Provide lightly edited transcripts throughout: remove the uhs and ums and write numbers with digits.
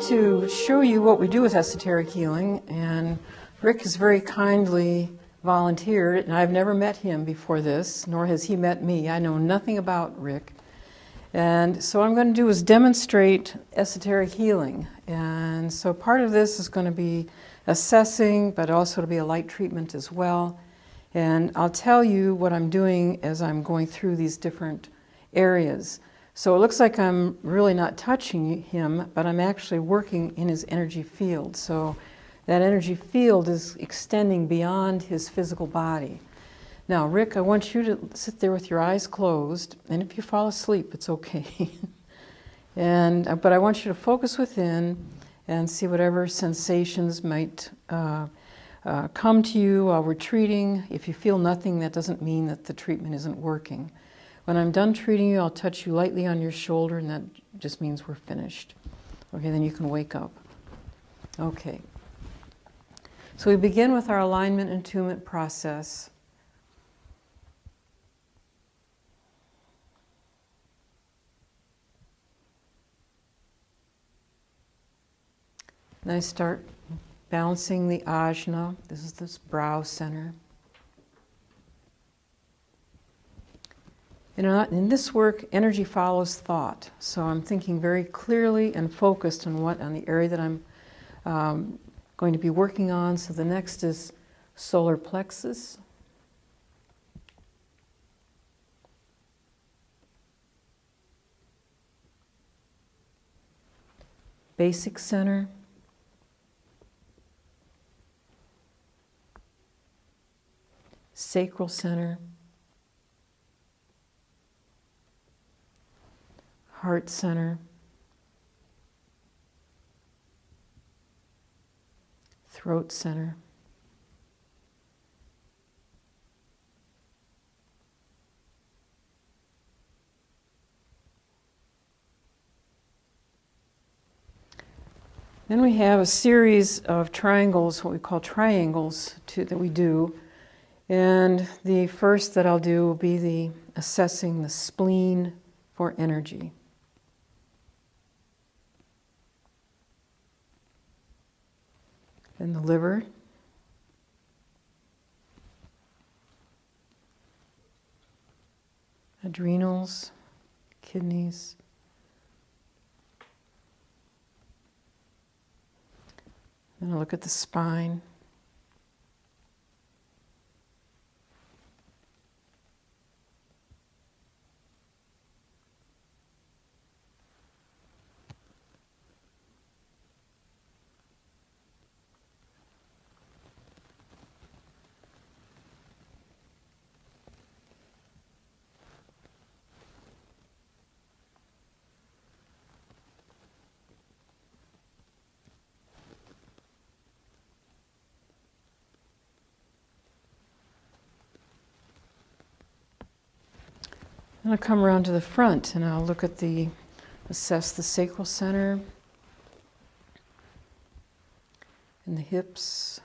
to show you what we do with esoteric healing, and Rick has very kindly volunteered, and I've never met him before this, nor has he met me. I know nothing about Rick. And so what I'm going to do is demonstrate esoteric healing. And so part of this is going to be assessing, but also to be a light treatment as well. And I'll tell you what I'm doing as I'm going through these different areas. So it looks like I'm really not touching him, but I'm actually working in his energy field. So that energy field is extending beyond his physical body. Now, Rick, I want you to sit there with your eyes closed, and if you fall asleep, it's okay. But I want you to focus within and see whatever sensations might come to you while we're treating. If you feel nothing, that doesn't mean that the treatment isn't working. When I'm done treating you, I'll touch you lightly on your shoulder, and that just means we're finished. Okay, then you can wake up. Okay. So we begin with our alignment and attunement process. Then I start balancing the ajna. This is this brow center. In this work, energy follows thought. So I'm thinking very clearly and focused on the area that I'm going to be working on. So the next is solar plexus. Basic center. Sacral center. Heart center. Throat center. Then we have a series of triangles, what we call triangles, that we do. And the first that I'll do will be the assessing the spleen for energy. Then the liver. Adrenals, kidneys. Then I'll look at the spine. And I'll come around to the front and I'll look at assess the sacral center and the hips,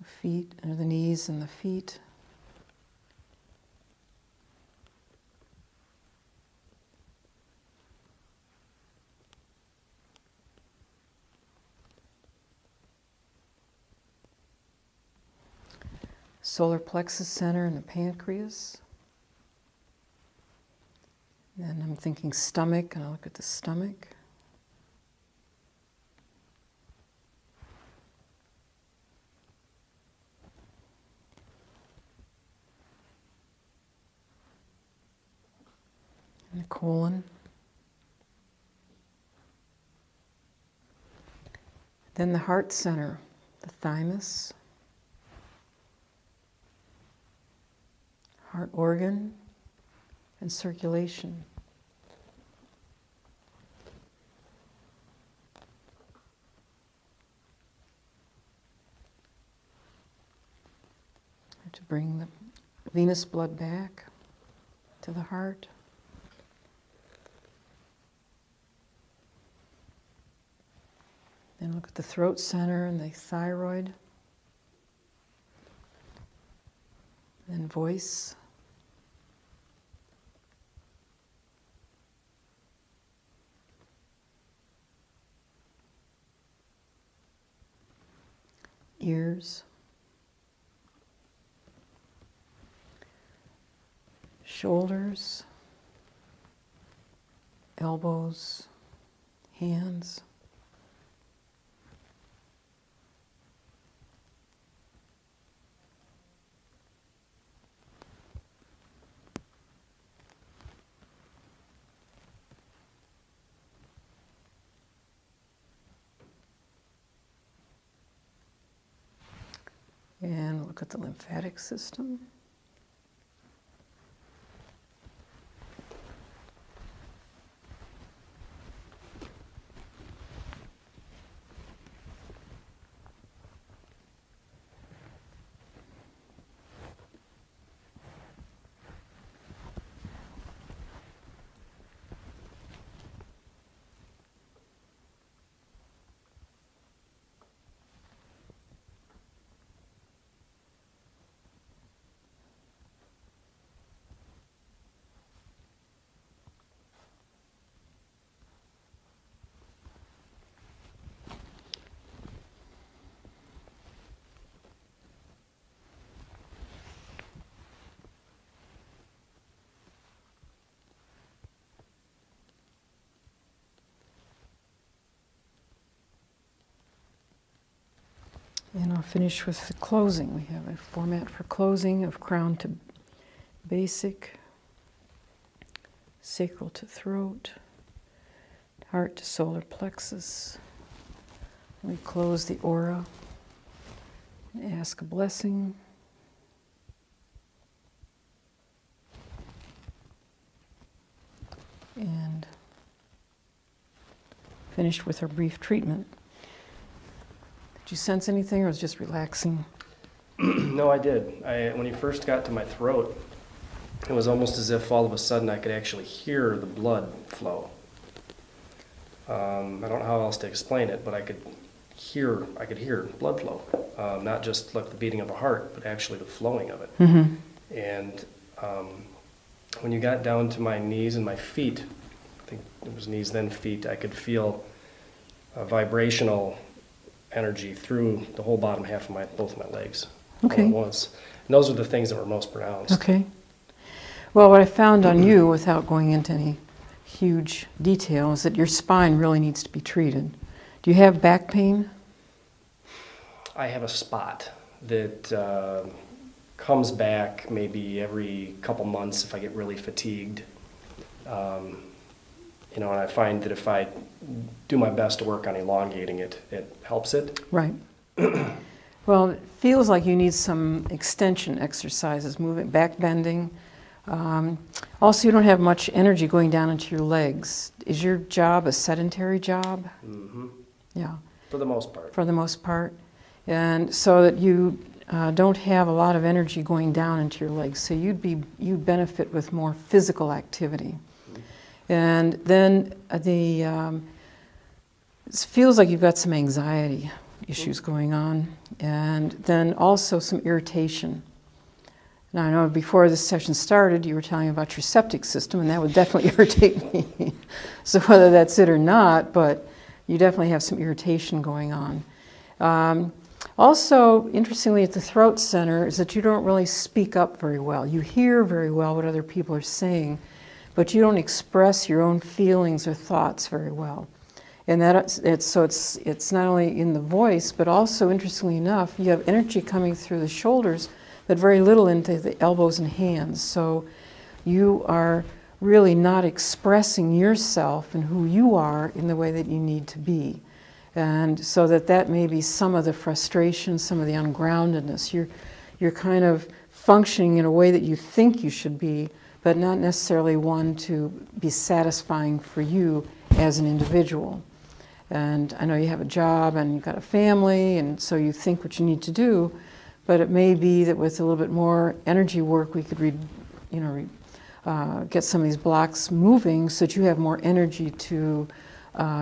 the feet, or the knees and the feet. Solar plexus center and the pancreas. Then I'm thinking stomach, and I'll look at the stomach. And the colon. Then the heart center, the thymus. Heart organ and circulation. To bring the venous blood back to the heart. Then look at the throat center and the thyroid. Then voice. ears, shoulders, elbows, hands, and look at the lymphatic system. And I'll finish with the closing. We have a format for closing of crown to basic, sacral to throat, heart to solar plexus. We close the aura and ask a blessing. And finish with our brief treatment. Did you sense anything, or was it just relaxing? No, I did. When you first got to my throat, it was almost as if all of a sudden I could actually hear the blood flow. I don't know how else to explain it, but I could hear blood flow. Not just like the beating of a heart, but actually the flowing of it. Mm-hmm. And when you got down to my knees and my feet, I think it was knees then feet, I could feel a vibrational energy through the whole bottom half of both of my legs. Okay. All at once. And those are the things that were most pronounced. Okay. Well, what I found on you, without going into any huge detail, is that your spine really needs to be treated. Do you have back pain? I have a spot that comes back maybe every couple months if I get really fatigued. And I find that if I do my best to work on elongating it, it helps it. Right. Well, it feels like you need some extension exercises, moving, back bending. Also, you don't have much energy going down into your legs. Is your job a sedentary job? Mm-hmm. Yeah. For the most part. For the most part. And so that you don't have a lot of energy going down into your legs. So you'd benefit with more physical activity. And then it feels like you've got some anxiety issues going on, and then also some irritation. Now, I know before this session started, you were telling me about your septic system, and that would definitely irritate me. So whether that's it or not, but you definitely have some irritation going on. Also, interestingly, at the throat center is that you don't really speak up very well. You hear very well what other people are saying, but you don't express your own feelings or thoughts very well. And it's not only in the voice, but also, interestingly enough, you have energy coming through the shoulders, but very little into the elbows and hands. So you are really not expressing yourself and who you are in the way that you need to be. And so that may be some of the frustration, some of the ungroundedness. You're kind of functioning in a way that you think you should be, but not necessarily one to be satisfying for you as an individual. And I know you have a job and you've got a family, and so you think what you need to do, but it may be that with a little bit more energy work we could get some of these blocks moving so that you have more energy to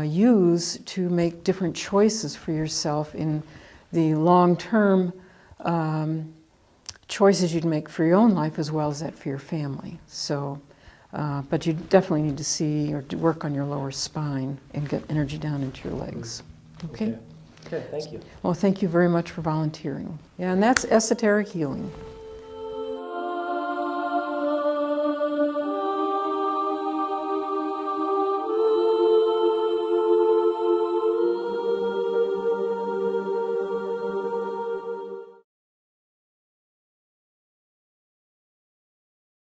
use to make different choices for yourself in the long-term choices you'd make for your own life as well as that for your family. So, but you definitely need to see or to work on your lower spine and get energy down into your legs. Okay? Okay, thank you. Well, thank you very much for volunteering. Yeah, and that's esoteric healing.